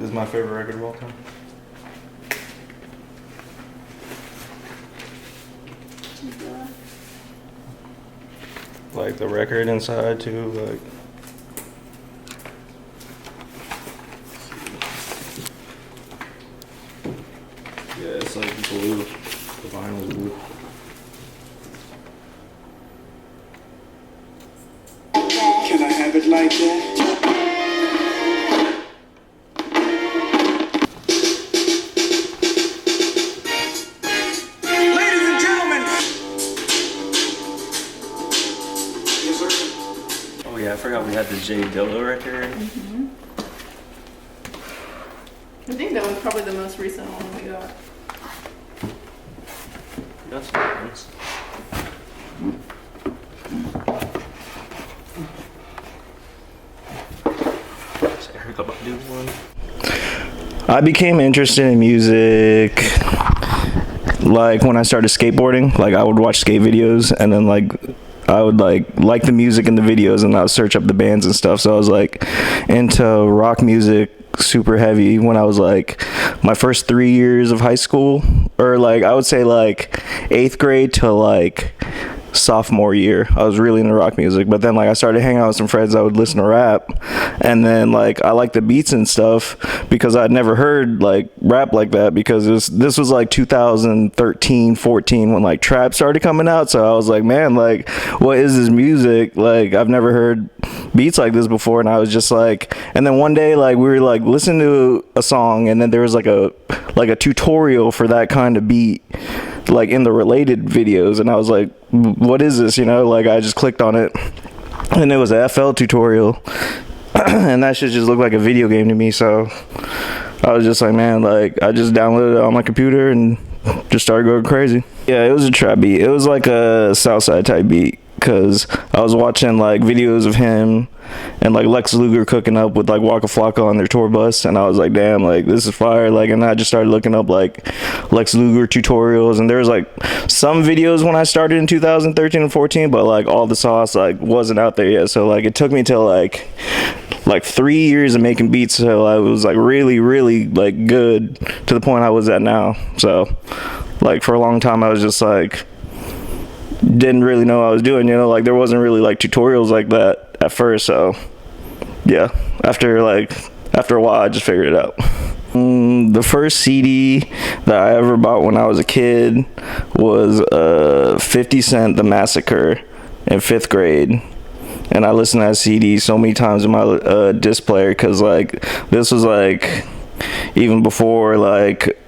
is my favorite record of all time. Like the record inside too, like. Yeah, it's like blue. The vinyl is blue. Can I have it like that? Ladies and gentlemen. Yes, sir. Oh yeah, I forgot we had the J Dilla record. Mm-hmm. I think that was probably the most recent one we got. That's nice. I became interested in music like when I started skateboarding. Like I would watch skate videos and then like I would like the music in the videos and I would search up the bands and stuff. So I was like into rock music super heavy when I was like my first 3 years of high school, or like I would say like 8th grade to like sophomore year. I was really into rock music, but then like I started hanging out with some friends that would listen to rap, and then like I liked the beats and stuff because I'd never heard like rap like that, because this was like 2013 14 when like trap started coming out. So I was like, man, like what is this music? Like I've never heard beats like this before. And I was just like, and then one day like we were like listening to a song, and then there was like a tutorial for that kind of beat like in the related videos, and I was like, what is this, you know? Like I just clicked on it and it was a FL tutorial and that shit just looked like a video game to me. So I was just like, man, like I just downloaded it on my computer and just started going crazy. Yeah, it was a trap beat. It was like a Southside type beat, because I was watching like videos of him and like Lex Luger cooking up with like Waka Flocka on their tour bus, and I was like, damn, like this is fire. Like, and I just started looking up like Lex Luger tutorials, and there was like some videos when I started in 2013 and 14, but like all the sauce like wasn't out there yet. So like it took me till like 3 years of making beats till I was like really like good to the point I was at now. So like for a long time I was just like didn't really know what I was doing, you know, like there wasn't really like tutorials like that at first. So yeah, after a while I just figured it out. The first CD that I ever bought when I was a kid was 50 Cent The Massacre in 5th grade, and I listened to that CD so many times in my disc player, because like this was like even before like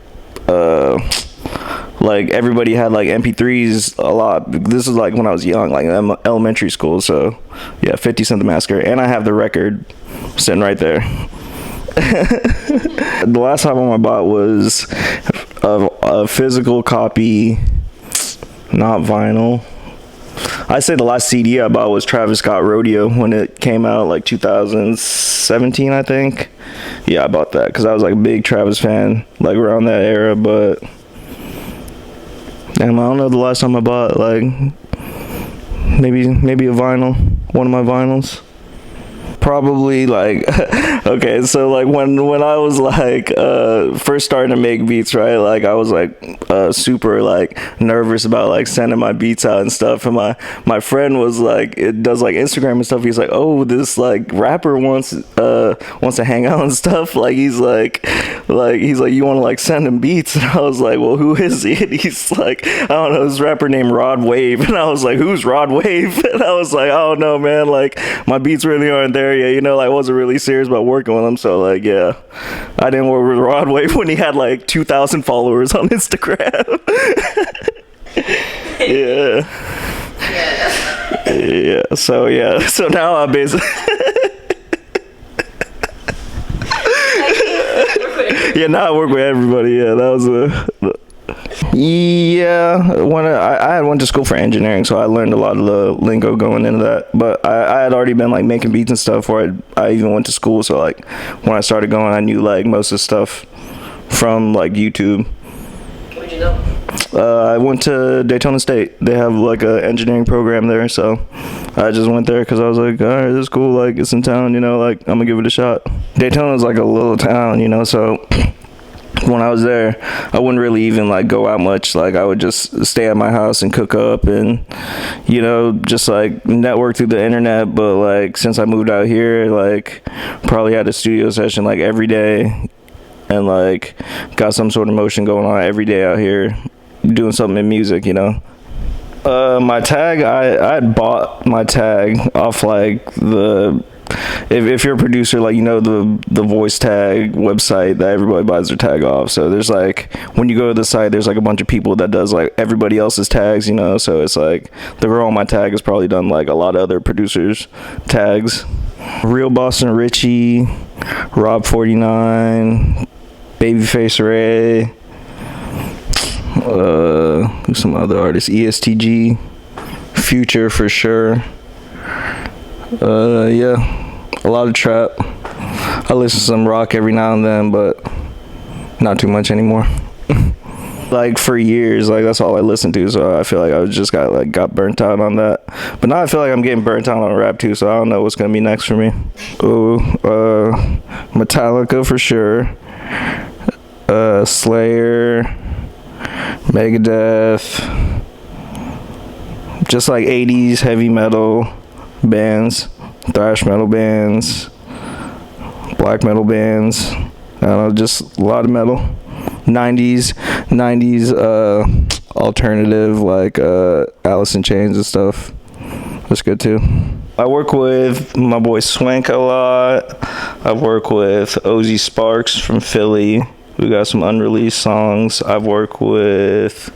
everybody had like MP3s a lot. This is like when I was young, like elementary school. So yeah, 50 Cent The Massacre, and I have the record sitting right there. The last album I bought was a physical copy, not vinyl. I'd say the last CD I bought was Travis Scott Rodeo when it came out, like 2017, I think. Yeah, I bought that because I was like a big Travis fan, like around that era. But damn, I don't know the last time I bought like maybe a vinyl, one of my vinyls. Probably like okay, so like when I was like first starting to make beats, right, like I was like super like nervous about like sending my beats out and stuff, and my friend was like, it does like Instagram and stuff, he's like, oh, this like rapper wants to hang out and stuff, like he's like you want to like send him beats, and I was like, well, who is he? And he's like, I don't know, this rapper named Rod Wave, and I was like, who's Rod Wave? And I was like, I don't know, man, like my beats really aren't there yet, you know, like I wasn't really serious about working with him. So like, yeah, I didn't work with Rod Wave when he had like 2,000 followers on Instagram. Yeah. So now I basically now I work with everybody. Yeah, that was yeah, when I went to school for engineering, so I learned a lot of the lingo going into that. But I had already been like making beats and stuff before I even went to school. So like when I started going, I knew like most of the stuff from like YouTube. Where'd you know? I went to Daytona State. They have like a engineering program there, so I just went there because I was like, all right, this is cool. Like, it's in town, you know. Like, I'm gonna give it a shot. Daytona is like a little town, you know. So when I was there, I wouldn't really even like go out much. Like, I would just stay at my house and cook up, and you know, just like network through the internet. But like, since I moved out here, like, probably had a studio session like every day, and like got some sort of motion going on every day out here doing something in music, you know. My tag, I had bought my tag off like the, if you're a producer, like, you know, the voice tag website that everybody buys their tag off. So there's like, when you go to the site, there's like a bunch of people that does like everybody else's tags, you know. So it's like the girl on my tag has probably done like a lot of other producers tags. Real Boston Richie, Rob 49, Babyface Ray, who's some other artists, ESTG, Future for sure. Yeah, a lot of trap. I listen to some rock every now and then, but not too much anymore. Like for years, like that's all I listened to, so I feel like I just got burnt out on that. But now I feel like I'm getting burnt out on rap too, so I don't know what's gonna be next for me. Metallica for sure. Slayer, Megadeth, just like 80s heavy metal bands, thrash metal bands, black metal bands. I don't know, just a lot of metal. 90s alternative, like Alice in Chains and stuff. That's good too. I work with my boy Swank a lot. I work with Ozzy Sparks from Philly. We got some unreleased songs. I've worked with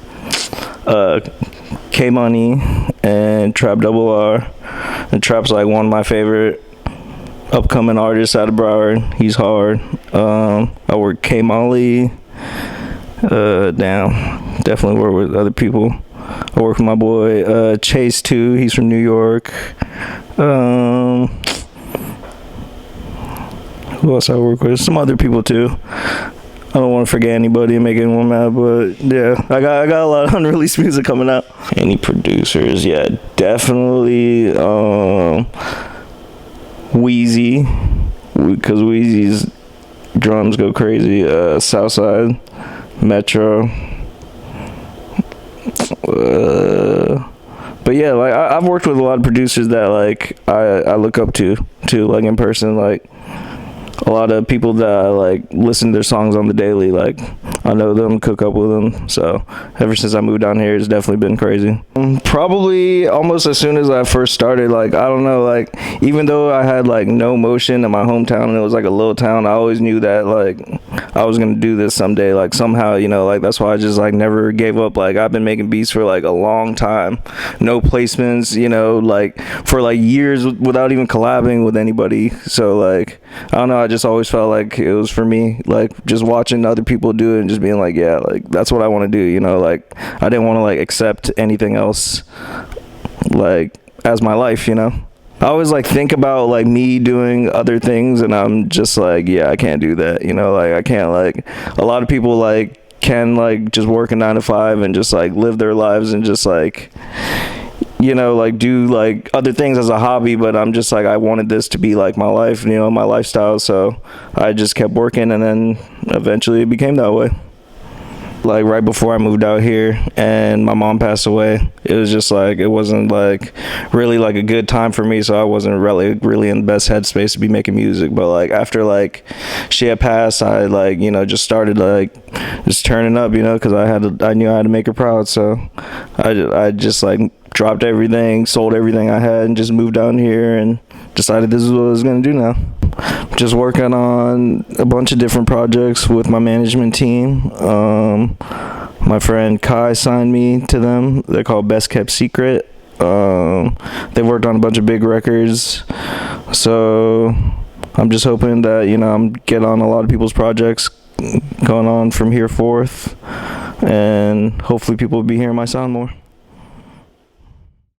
K Money and Trap Double R. And Trap's like one of my favorite upcoming artists out of Broward. He's hard. I work K Molly. Definitely work with other people. I work with my boy Chase too. He's from New York. Who else I work with? Some other people too. I don't want to forget anybody and make anyone mad, but yeah, I got a lot of unreleased music coming out. Any producers? Yeah, definitely Wheezy, because Wheezy's drums go crazy. Southside, Metro. But yeah, like I've worked with a lot of producers that like I look up to like in person, like a lot of people that I like listen to their songs on the daily. Like I know them, cook up with them. So ever since I moved down here, it's definitely been crazy. Probably almost as soon as I first started, like I don't know, like even though I had like no motion in my hometown and it was like a little town, I always knew that like I was gonna do this someday, like somehow, you know. Like that's why I just like never gave up. Like I've been making beats for like a long time, no placements, you know, like for like years without even collabing with anybody. So like I don't know, I just always felt like it was for me, like just watching other people do it and just being like, yeah, like that's what I want to do, you know. Like I didn't want to like accept anything else like as my life, you know. I always like think about like me doing other things and I'm just like, yeah, I can't do that, you know. Like I can't, like a lot of people like can like just work a 9 to 5 and just like live their lives and just like, you know, like do like other things as a hobby, but I'm just like, I wanted this to be like my life, you know, my lifestyle. So I just kept working and then eventually it became that way. Like right before I moved out here and my mom passed away, it was just like, it wasn't like really like a good time for me, so I wasn't really in the best headspace to be making music. But like after like she had passed, I like, you know, just started like just turning up, you know, because I knew I had to make her proud. So I just like dropped everything, sold everything I had, and just moved down here and decided this is what I was gonna do now. Just working on a bunch of different projects with my management team. My friend Kai signed me to them. They're called Best Kept Secret. They've worked on a bunch of big records, so I'm just hoping that, you know, I'm get on a lot of people's projects going on from here forth, and hopefully people will be hearing my sound more.